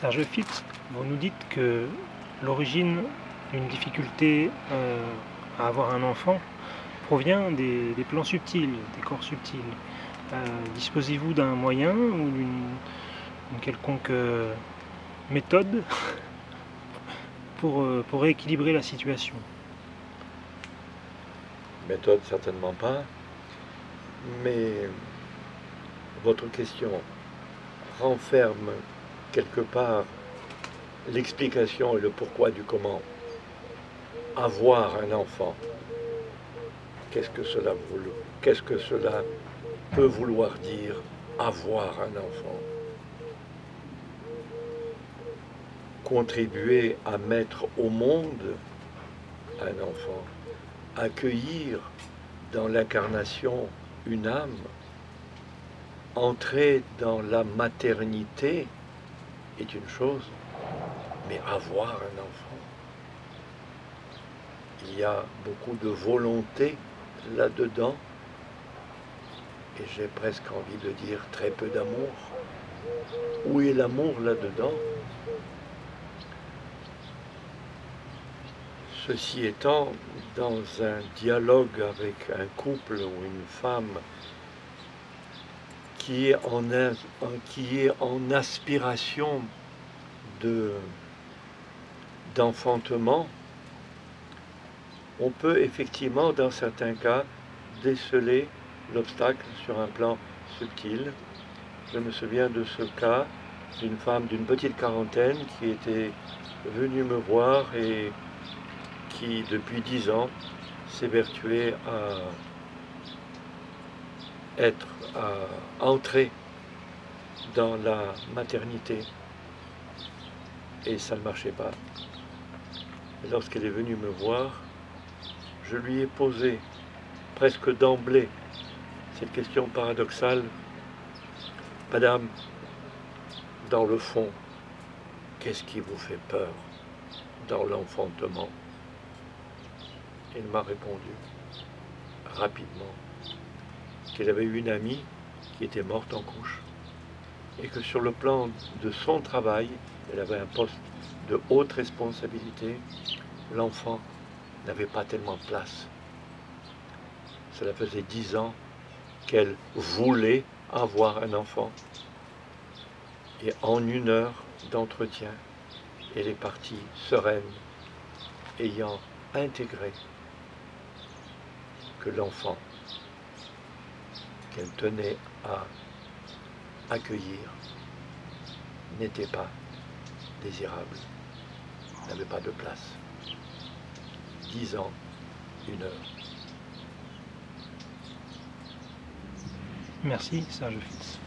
Serge Fitz, vous nous dites que l'origine d'une difficulté à avoir un enfant provient des plans subtils, des corps subtils. Disposez-vous d'un moyen ou d'une quelconque méthode pour rééquilibrer la situation? Méthode, certainement pas, mais votre question renferme quelque part l'explication et le pourquoi du comment. Avoir un enfant, qu'est-ce que cela peut vouloir dire, avoir un enfant? Contribuer à mettre au monde un enfant, accueillir dans l'incarnation une âme, entrer dans la maternité est une chose, mais avoir un enfant, il y a beaucoup de volonté là-dedans, et j'ai presque envie de dire très peu d'amour. Où est l'amour là-dedans? Ceci étant, dans un dialogue avec un couple ou une femme qui est en aspiration d'enfantement, on peut effectivement, dans certains cas, déceler l'obstacle sur un plan subtil. Je me souviens de ce cas d'une femme d'une petite quarantaine qui était venue me voir et qui, depuis 10 ans, s'évertuait à entrer dans la maternité. Et ça ne marchait pas. Et lorsqu'elle est venue me voir, je lui ai posé presque d'emblée cette question paradoxale. Madame, dans le fond, qu'est-ce qui vous fait peur dans l'enfantement? Elle m'a répondu rapidement qu'elle avait eu une amie qui était morte en couche et que sur le plan de son travail, elle avait un poste de haute responsabilité, l'enfant n'avait pas tellement de place. Cela faisait 10 ans qu'elle voulait avoir un enfant. Et en 1 heure d'entretien, elle est partie sereine, ayant intégré que l'enfant qu'elle tenait à accueillir n'était pas désirable, n'avait pas de place. 10 ans, 1 heure. Merci, Serge Fitz.